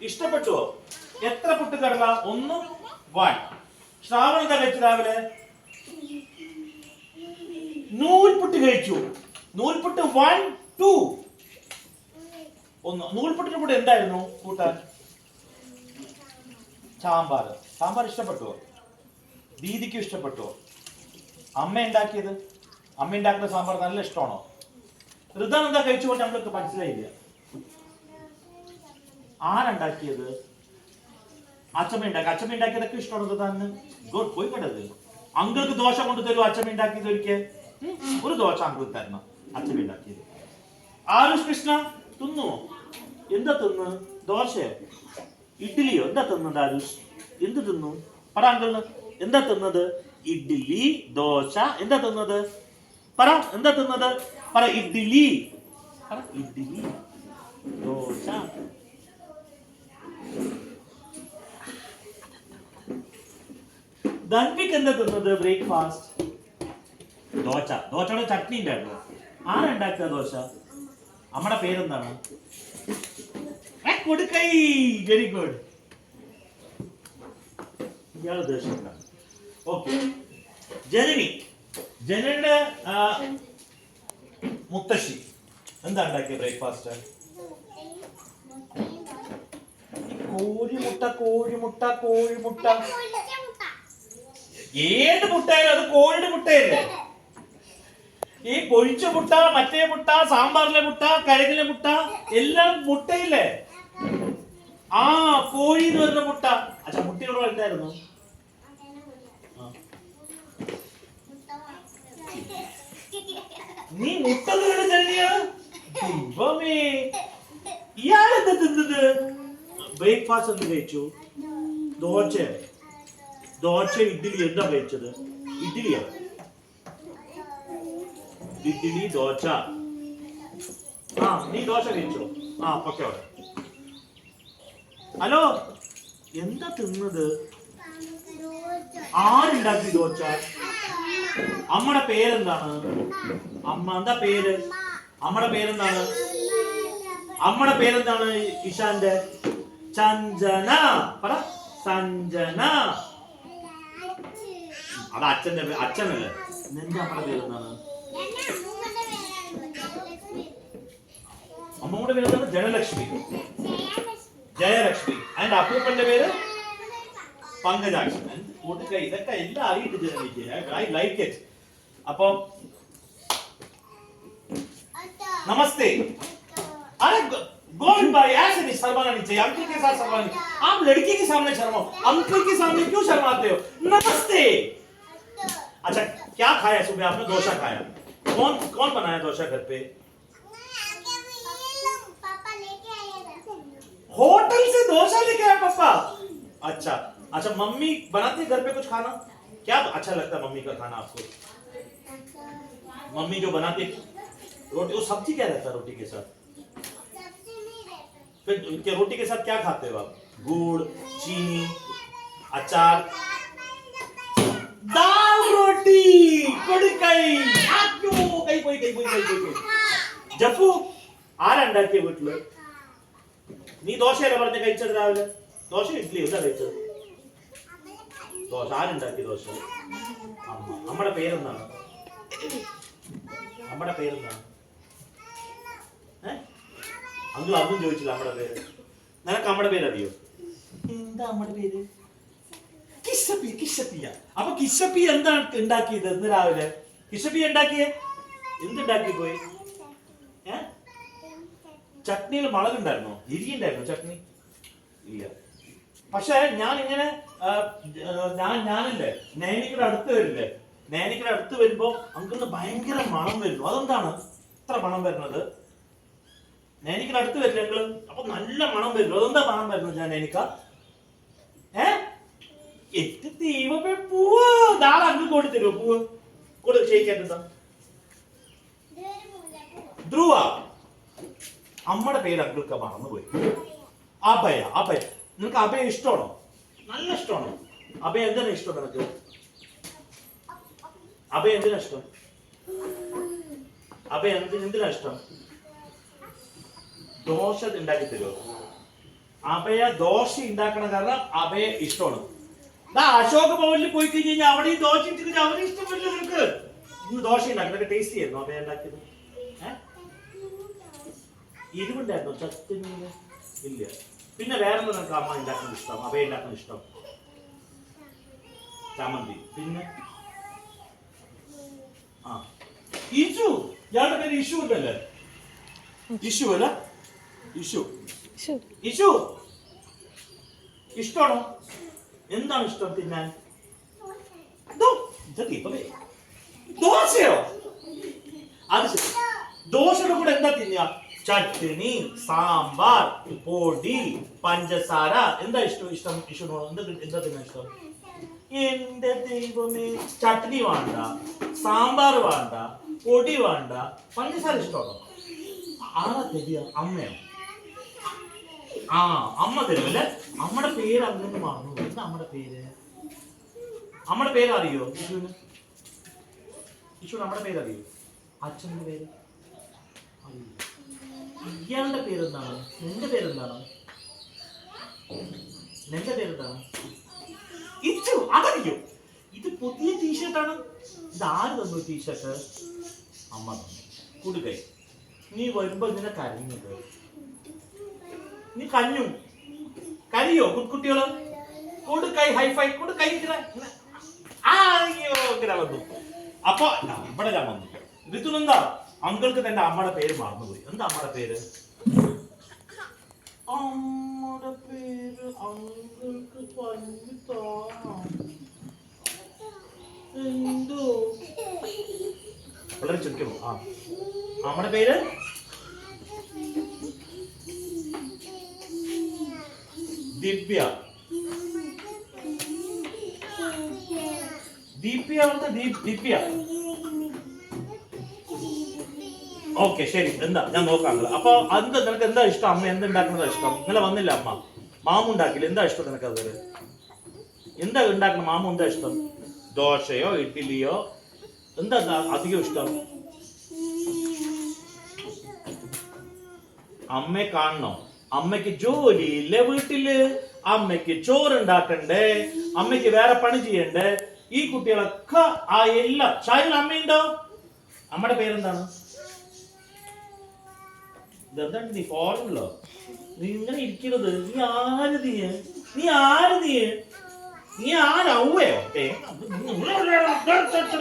ഇഷ്ടപ്പെട്ടോ? എത്ര പുട്ട് കടല? 1 1. ശ്രാവൺ എന്താ കഴിച്ചു രാവിലെ? നൂൽപുട്ട് കഴിച്ചു. നൂൽപുട്ട് 1 2. നൂൽപുട്ടിന്റെ കൂടെ എന്തായിരുന്നു കൂട്ടാൻ? സാമ്പാർ. സാമ്പാർ ഇഷ്ടപ്പെട്ടോ? ദീദിക്ക് ഇഷ്ടപ്പെട്ടോ? അമ്മ ഉണ്ടാക്കിയത്, അമ്മ ഉണ്ടാക്കുന്ന സാമ്പാർ നല്ല ഇഷ്ടമാണോ? ഋതാൻ എന്താ കഴിച്ചുകൊണ്ട് നമ്മൾക്ക് മനസ്സിലായില്ല. ആരുണ്ടാക്കിയത്? അച്ഛമ്മ ഉണ്ടാക്കി. അച്ഛമ്മ ഉണ്ടാക്കിയതൊക്കെ ഇഷ്ടമാണ് ഋതാന്. ഗുഡ്, പോയി കണ്ടത്. അങ്കിൾക്ക് ദോശ കൊണ്ട് തരൂ. അച്ഛമ്മ ഉണ്ടാക്കിയത് ഒരിക്കൽ ഒരു ദോശ അങ്കിൾക്ക് തരണം. അച്ഛമ്മ ഉണ്ടാക്കിയത്. ആരുഷ് കൃഷ്ണ തിന്നു. എന്താ തിന്ന്? ദോശ, ഇഡ്ഡലിയോ? എന്താ തിന്നത് ആരുഷ്? എന്ത് തിന്നു? പറ അങ്കിളിന്. എന്താ തിന്നത്? ഇഡ്ഡലി, ദോശ. എന്താ തിന്നത്? പറ, എന്താ തിന്നത്? പറ. ഇഡ്ഡലി. പറ, ഇഡ്ഡലി, ദോശ. ധൻവിക്ക് എന്താ തിന്നത് ബ്രേക്ക്ഫാസ്റ്റ്? ദോശ. ദോശയുടെ ചട്നി ഉണ്ടായിരുന്നു. ആരുണ്ടാക്കുക ദോശ? അമ്മയുടെ പേരെന്താണ്? കൊടുക്കൈ. Very good. ഇയാള് ദേഷ്യം. ഓക്കെ. ജനനി. ജനനിയുടെ മുത്തശ്ശി എന്താ ഉണ്ടാക്കിയ ബ്രേക്ക്ഫാസ്റ്റ്? കോഴിമുട്ട. കോഴിമുട്ട. കോഴിമുട്ട. ഏത് മുട്ടയാലും അത് കോഴിയുടെ മുട്ടയല്ലേ? ഈ പൊഴിച്ച മുട്ട, മറ്റേ മുട്ട, സാമ്പാറിലെ മുട്ട, കരകിലെ മുട്ട, എല്ലാം മുട്ടയില്ലേ? ആ, കോഴി എന്ന് പറഞ്ഞ മുട്ട. അച്ഛാ, മുട്ടയോട് എന്തായിരുന്നു? നീ മുട്ട ദൈവമേ, ഇയാളെന്താ തിന്നത്? ബ്രേക്ക്ഫാസ്റ്റ് എന്ത് കഴിച്ചു? ദോശ. ദോശ, ഇഡ്ഡലി. എന്താ കഴിച്ചത്? ഇഡ്ഡലിയാ? ഇഡ്ഡലി, ദോശ. ആ, നീ ദോശ കഴിച്ചോ? ആ, പൊക്കെ അവിടെ. ഹലോ, എന്താ തിന്നത്? ആരുണ്ടാക്കി ദോശ? അമ്മയുടെ പേരെന്താണ്? അമ്മ എന്താ പേര്? അമ്മയുടെ പേരെന്താണ്? അമ്മയുടെ പേരെന്താണ്? ഇഷാന്റെ. ചഞ്ജന. പറ, സഞ്ജന. അത് അച്ഛന്റെ അച്ഛനല്ലേ? നിന്റെ അമ്മയുടെ പേരെന്താണ്? അമ്മയുടെ പേരെന്താണ്? ജനലക്ഷ്മി. ജയലക്ഷ്മി. അതിന്റെ അപ്പൂപ്പന്റെ പേര് പങ്കജാക്ഷൻ. ഇതൊക്കെ എല്ലാം അറിയിട്ട് ജനനിക്ക്. I like it. അപ്പൊ नमस्ते. अरे गोविंद भाई ऐसे नहीं शर्माना नहीं चाहिए. अंकल के साथ शर्माना नहीं. आप लड़की के सामने शर्माओ, अंकल के सामने क्यों शर्माते हो? नमस्ते. अच्छा, क्या खाया सुबह आपने? डोसा खाया. कौन कौन बनाया डोसा घर पे? पापा लेके आया था. होटल से डोसा लेके आया पापा? अच्छा अच्छा. मम्मी बनाती है घर पे कुछ खाना? क्या अच्छा लगता है मम्मी का खाना आपको? मम्मी जो बनाती है रोटी, वो सब्जी क्या रहता है रोटी के साथ? फिर क्या रोटी के साथ क्या खाते हो आप? गुड़, चीनी, अचार, दाल रोटी. കൊടുക്കൈ. ആക്യോ കൈ പോയി കൈ പോയി കൈ പോയി. ജഫു, ആരുണ്ടാക്കിയ വീട്ടില്? നീ ദോശയല്ലേ പറഞ്ഞ കഴിച്ചത് രാവിലെ? ദോശ, ഇഡ്ഡലി എന്താ കഴിച്ചത്? ദോശ. ആരുണ്ടാക്കി ദോശ? അമ്മ. അമ്മയുടെ പേരെന്താണ്? അമ്മയുടെ പേരെന്താണ്? അങ്കിൾ അന്നും ചോദിച്ചില്ല അമ്മയുടെ പേര്. നിനക്ക് അമ്മയുടെ പേര് അറിയോ? എന്താ അമ്മയുടെ പേര്? കിഷപ്പി. കിഷപ്പിയ. അപ്പൊ കിഷപ്പി എന്താണ് ഉണ്ടാക്കിയത് ഇന്ന് രാവിലെ? കിഷപ്പി ഉണ്ടാക്കിയേ എന്തുണ്ടാക്കി പോയി? ചട്നിയിൽ മുളകുണ്ടായിരുന്നോ? എരിയുണ്ടായിരുന്നോ ചട്നി? ഇല്ല. പക്ഷെ ഞാൻ ഇങ്ങനെ ഞാനില്ലേ നൈനിക്കയുടെ അടുത്ത് വരില്ലേ, നൈനിക്കയുടെ അടുത്ത് വരുമ്പോ അങ്കിളിന് ഭയങ്കര മണം വരുന്നു. അതെന്താണ് ഇത്ര മണം വരുന്നത്? നൈനിക്കയുടെ അടുത്ത് വരില്ല അങ്കിള്, അപ്പൊ നല്ല മണം വരുന്നു. അതെന്താ മണം വരുന്നത്? ഞാൻ നൈനിക്ക എട്ട് ദൈവമേ, പൂവ് നാളെ അങ്കിൾ കൊണ്ട് തരുമോ? പൂവ് കൊടു ക്ഷയിക്കാത്ത. ധ്രുവ. അമ്മയുടെ പേര് അങ്കിൾക്ക് മറന്നുപോയി. അഭയ. അഭയ. നിനക്ക് അഭയ ഇഷ്ടമാണോ? നല്ല ഇഷ്ടമാണോ? അഭയ എന്തിനാ ഇഷ്ടം നിനക്ക്? അഭയ എന്തിനാ ഇഷ്ടം? അഭയ എന്തിനാ ഇഷ്ടം? ദോശ ഉണ്ടാക്കി തരുമോ? അഭയ ദോശ ഉണ്ടാക്കണ കാരണം അഭയ ഇഷ്ടമാണ്. അശോക ഭവനിൽ പോയി കഴിഞ്ഞാൽ അവിടെ ഈ ദോശ ഇട്ടിട്ട് അവരെ ഇഷ്ടപ്പെട്ടില്ല നിനക്ക്. ഇന്ന് ദോശ ഉണ്ടാക്കി ടേസ്റ്റ് ചെയ്യുന്നു അഭയ ഉണ്ടാക്കിയത്. ഇരുവുണ്ടായിരുന്നോ ചട്ടിന്? ഇല്ല. പിന്നെ വേറെ നിനക്ക് അമ്മ ഉണ്ടാക്കുന്ന ഇഷ്ടം, അഭയ ഉണ്ടാക്കുന്ന ഇഷ്ടം? ചമ്മന്തി. പിന്നെ ഇഷു, ഇയാളുടെ പേര് ഇഷു ഉണ്ടല്ലേ? ഇഷു അല്ല? ഇഷു. ഇഷു ഇഷ്ടമാണോ? എന്താണ് ഇഷ്ടം തിന്നാൻ? ദോശയോ? അത് ശരി. ദോശയുടെ കൂടെ എന്താ തിന്നാ? ചട്നി, സാമ്പാർ, പൊടി, പഞ്ചസാര. എന്താ ഇഷ്ടം? ഇഷ്ടമാണോ? എന്താ തിന്നാൻ ഇഷ്ടം? എന്റെ ദൈവമേ, ചട്നി വേണ്ട, സാമ്പാർ വേണ്ട, പൊടി വേണ്ട, പഞ്ചസാര ഇഷ്ടമാണോ? ആരാ തരിക? അമ്മയോ? അമ്മ തരുമല്ലേ? അമ്മയുടെ പേര് അങ്ങനെ മറന്നു. എന്താ അമ്മയുടെ പേര്? അമ്മയുടെ പേര് അറിയോ ഇഷുവിന്? ഇഷു നമ്മുടെ പേര് അറിയോ? അച്ഛൻ്റെ പേര് അറിയോ? ഇയാളുടെ പേരെന്താണ്? നിന്റെ പേരെന്താണ്? നിന്റെ പേരെന്താണ്? ഇച്ചു. അതറിയോ? ഇത് പുതിയ ടീഷർട്ടാണ്. ഇത് ആര് തന്നു ടീഷർട്ട്? അമ്മ തന്നു. കൊടുക്കൈ. നീ വരുമ്പോ ഇങ്ങനെ കരഞ്ഞത്. നീ കരിയോ കുട്ടികള്? കൊടുക്കൈ, ഹൈഫൈ കൊടുക്കൈ. വന്നു. അപ്പൊ ഇവിടെ ഞാൻ വന്നു. ഋതുനെന്താ അങ്കിൾക്ക് തന്റെ അമ്മയുടെ പേര് മറന്നുപോയി. എന്താ അമ്മയുടെ പേര്? അമ്മയുടെ പേര് അങ്കിൾക്ക് എന്തോ വളരെ ചുരുക്കമോ? അമ്മയുടെ പേര് ദിവ്യ. ദിവ്യ. ഓക്കെ ശരി. എന്താ ഞാൻ നോക്കാറുള്ളത്. അപ്പൊ അത് നിനക്ക് എന്താ ഇഷ്ടം? അമ്മ എന്തുണ്ടാക്കുന്നതാ ഇഷ്ടം? ഇന്നലെ വന്നില്ല അമ്മ, മാമ ഉണ്ടാക്കില്ല. എന്താ ഇഷ്ടം നിനക്ക്? അത് എന്താ ഉണ്ടാക്കണം? മാമ എന്താ ഇഷ്ടം? ദോശയോ ഇഡ്ഡലിയോ? എന്താ അധികം ഇഷ്ടം? അമ്മയെ കാണണോ? അമ്മയ്ക്ക് ജോലിയില്ല വീട്ടില്. അമ്മയ്ക്ക് ചോറുണ്ടാക്കണ്ടേ, അമ്മയ്ക്ക് വേറെ പണി ചെയ്യണ്ടേ. ഈ കുട്ടികളൊക്കെ എല്ലാ ഷായിൽ അമ്മയുണ്ടോ? അമ്മയുടെ പേരെന്താണ്? ഇതെന്താണ് നീ ഫോറിനിലോ? നീ ഇങ്ങനെ ഇരിക്കുന്നത്? നീ ആര്? നീ ആരവയോ?